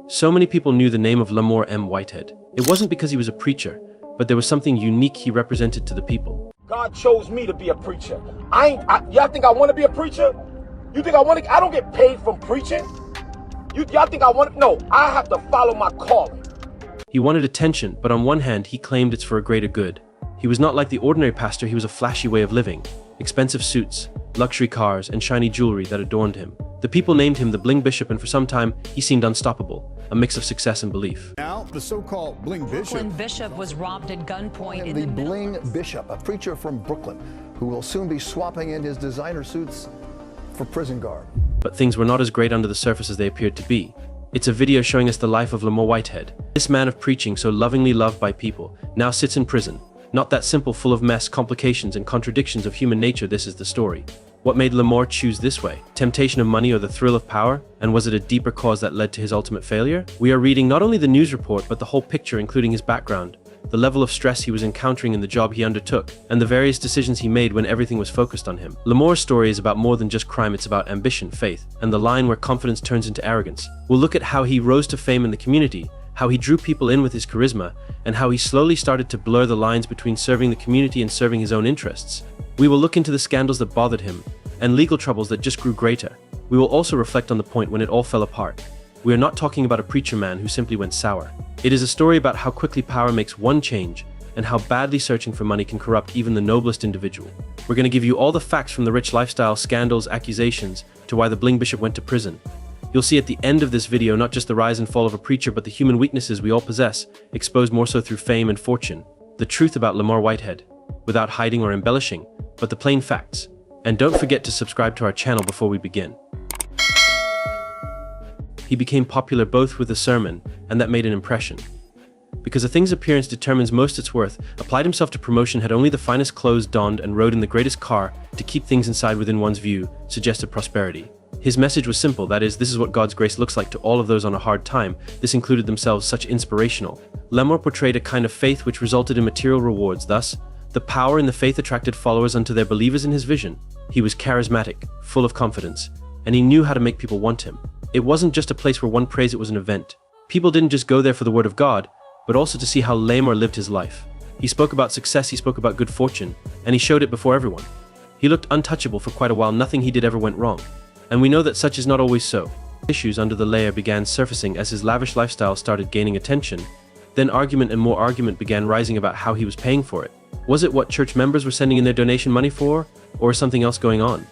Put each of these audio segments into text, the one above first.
So many people knew the name of Lamor M. Whitehead. It wasn't because he was a preacher, but there was something unique he represented to the people. God chose me to be a preacher. Y'all think I want to be a preacher? You think I want to? I don't get paid from preaching. Y'all think I want to? No, I have to follow my calling. He wanted attention, but on one hand, he claimed it's for a greater good. He was not like the ordinary pastor, he was a flashy way of living. Expensive suits, luxury cars, and shiny jewelry that adorned him. The people named him the Bling Bishop, and for some time, he seemed unstoppable, a mix of success and belief. Now, the so-called Bling Bishop. Brooklyn Bishop was robbed at gunpoint in the the middle Bling Bishop, a preacher from Brooklyn, who will soon be swapping in his designer suits for prison garb. But things were not as great under the surface as they appeared to be. It's a video showing us the life of Lamor Whitehead. This man of preaching, so lovingly loved by people, now sits in prison. Not that simple, full of mess, complications, and contradictions of human nature. This is the story. What made Lamor choose this way? Temptation of money or the thrill of power? And was it a deeper cause that led to his ultimate failure? We are reading not only the news report, but the whole picture, including his background, the level of stress he was encountering in the job he undertook, and the various decisions he made when everything was focused on him. Lamor's story is about more than just crime, it's about ambition, faith, and the line where confidence turns into arrogance. We'll look at how he rose to fame in the community, how he drew people in with his charisma, and how he slowly started to blur the lines between serving the community and serving his own interests. We will look into the scandals that bothered him, and legal troubles that just grew greater. We will also reflect on the point when it all fell apart. We are not talking about a preacher man who simply went sour. It is a story about how quickly power makes one change, and how badly searching for money can corrupt even the noblest individual. We're going to give you all the facts from the rich lifestyle, scandals, accusations, to why the Bling Bishop went to prison. You'll see at the end of this video not just the rise and fall of a preacher, but the human weaknesses we all possess, exposed more so through fame and fortune. The truth about Lamor Whitehead, without hiding or embellishing, but the plain facts. And don't forget to subscribe to our channel before we begin. He became popular both with a sermon, and that made an impression. Because a thing's appearance determines most its worth, applied himself to promotion, had only the finest clothes donned, and rode in the greatest car to keep things inside within one's view, suggested prosperity. His message was simple, that is, this is what God's grace looks like to all of those on a hard time. This included themselves such inspirational. Lamor portrayed a kind of faith which resulted in material rewards, thus, the power in the faith attracted followers unto their believers in his vision. He was charismatic, full of confidence, and he knew how to make people want him. It wasn't just a place where one prays, it was an event. People didn't just go there for the word of God, but also to see how Lamor lived his life. He spoke about success, he spoke about good fortune, and he showed it before everyone. He looked untouchable for quite a while, nothing he did ever went wrong. And we know that such is not always so. Issues under the layer began surfacing as his lavish lifestyle started gaining attention. Then argument and more argument began rising about how he was paying for it. Was it what church members were sending in their donation money for, or something else going on?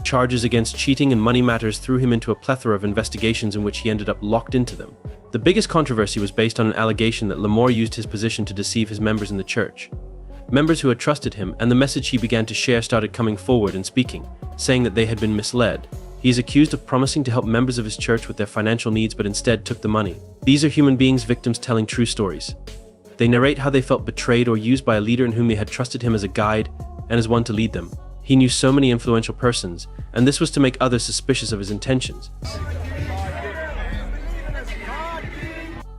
Charges against cheating and money matters threw him into a plethora of investigations in which he ended up locked into them. The biggest controversy was based on an allegation that Lamor used his position to deceive his members in the church. Members who had trusted him, and the message he began to share started coming forward and speaking, saying that they had been misled. He is accused of promising to help members of his church with their financial needs, but instead took the money. These are human beings, victims telling true stories. They narrate how they felt betrayed or used by a leader in whom they had trusted him as a guide and as one to lead them. He knew so many influential persons, and this was to make others suspicious of his intentions.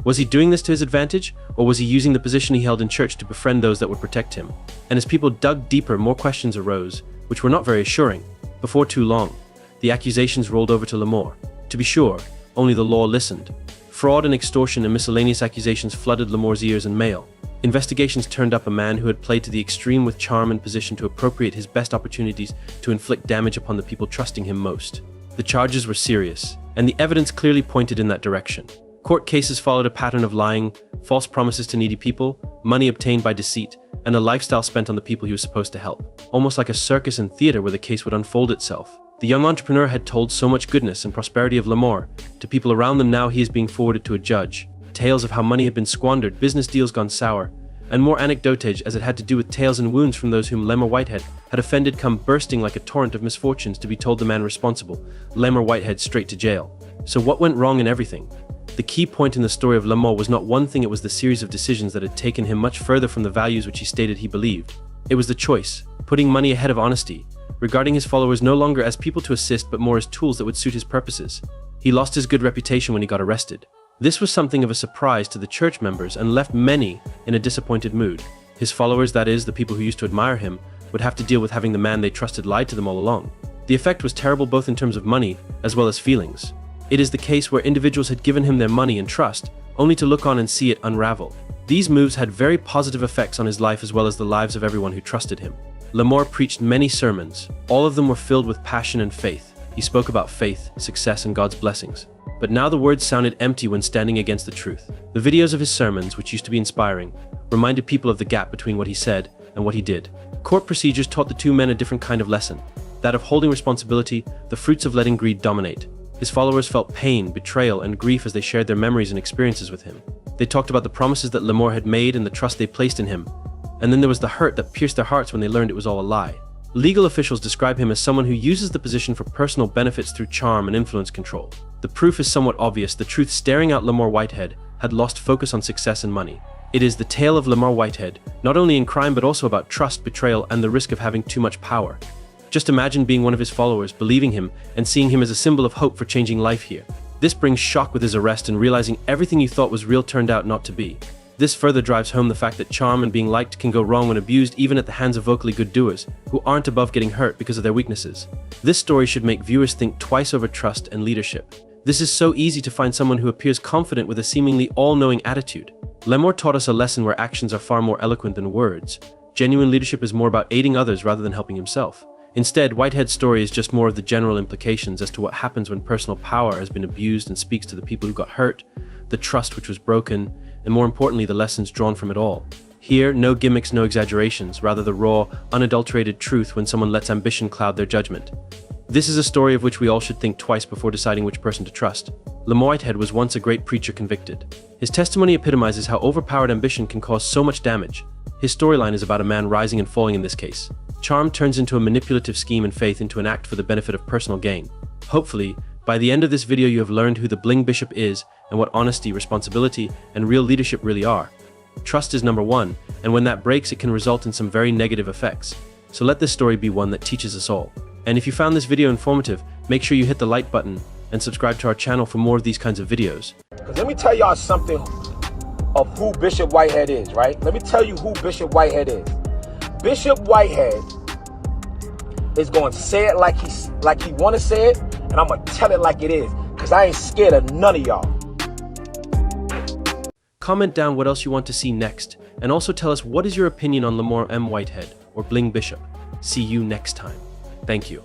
Was he doing this to his advantage, or was he using the position he held in church to befriend those that would protect him? And as people dug deeper, more questions arose, which were not very assuring. Before too long, the accusations rolled over to Lamor. To be sure, only the law listened. Fraud and extortion and miscellaneous accusations flooded Lamor's ears and mail. Investigations turned up a man who had played to the extreme with charm and position to appropriate his best opportunities to inflict damage upon the people trusting him most. The charges were serious, and the evidence clearly pointed in that direction. Court cases followed a pattern of lying, false promises to needy people, money obtained by deceit, and a lifestyle spent on the people he was supposed to help. Almost like a circus and theater where the case would unfold itself. The young entrepreneur had told so much goodness and prosperity of Lamor to people around them. Now he is being forwarded to a judge. Tales of how money had been squandered, business deals gone sour, and more anecdotage as it had to do with tales and wounds from those whom Lamor Whitehead had offended come bursting like a torrent of misfortunes to be told the man responsible, Lamor Whitehead, straight to jail. So what went wrong in everything? The key point in the story of Lamor was not one thing, it was the series of decisions that had taken him much further from the values which he stated he believed. It was the choice, putting money ahead of honesty, regarding his followers no longer as people to assist but more as tools that would suit his purposes. He lost his good reputation when he got arrested. This was something of a surprise to the church members and left many in a disappointed mood. His followers, that is, the people who used to admire him, would have to deal with having the man they trusted lied to them all along. The effect was terrible both in terms of money as well as feelings. It is the case where individuals had given him their money and trust, only to look on and see it unravel. These moves had very positive effects on his life as well as the lives of everyone who trusted him. Lamor preached many sermons. All of them were filled with passion and faith. He spoke about faith, success, and God's blessings. But now the words sounded empty when standing against the truth. The videos of his sermons, which used to be inspiring, reminded people of the gap between what he said and what he did. Court procedures taught the two men a different kind of lesson, that of holding responsibility, the fruits of letting greed dominate. His followers felt pain, betrayal, and grief as they shared their memories and experiences with him. They talked about the promises that Lamor had made and the trust they placed in him. And then there was the hurt that pierced their hearts when they learned it was all a lie. Legal officials describe him as someone who uses the position for personal benefits through charm and influence control. The proof is somewhat obvious. The truth staring out Lamor Whitehead had lost focus on success and money. It is the tale of Lamor Whitehead, not only in crime but also about trust, betrayal, and the risk of having too much power. Just imagine being one of his followers, believing him, and seeing him as a symbol of hope for changing life here. This brings shock with his arrest and realizing everything you thought was real turned out not to be. This further drives home the fact that charm and being liked can go wrong when abused even at the hands of vocally good doers, who aren't above getting hurt because of their weaknesses. This story should make viewers think twice over trust and leadership. This is so easy to find someone who appears confident with a seemingly all-knowing attitude. Lamor taught us a lesson where actions are far more eloquent than words. Genuine leadership is more about aiding others rather than helping himself. Instead, Whitehead's story is just more of the general implications as to what happens when personal power has been abused and speaks to the people who got hurt, the trust which was broken, and more importantly, the lessons drawn from it all. Here, no gimmicks, no exaggerations, rather the raw, unadulterated truth when someone lets ambition cloud their judgment. This is a story of which we all should think twice before deciding which person to trust. Lamor Whitehead was once a great preacher convicted. His testimony epitomizes how overpowered ambition can cause so much damage. His storyline is about a man rising and falling in this case. Charm turns into a manipulative scheme and faith into an act for the benefit of personal gain. Hopefully, by the end of this video you have learned who the Bling Bishop is and what honesty, responsibility, and real leadership really are. Trust is number one, and when that breaks it can result in some very negative effects. So let this story be one that teaches us all. And if you found this video informative, make sure you hit the like button and subscribe to our channel for more of these kinds of videos. Because let me tell y'all something of who Bishop Whitehead is, right? Let me tell you who Bishop Whitehead is. Bishop Whitehead is going to say it like he want to say it, and I'm going to tell it like it is, because I ain't scared of none of y'all. Comment down what else you want to see next, and also tell us what is your opinion on Lamor M. Whitehead or Bling Bishop. See you next time. Thank you.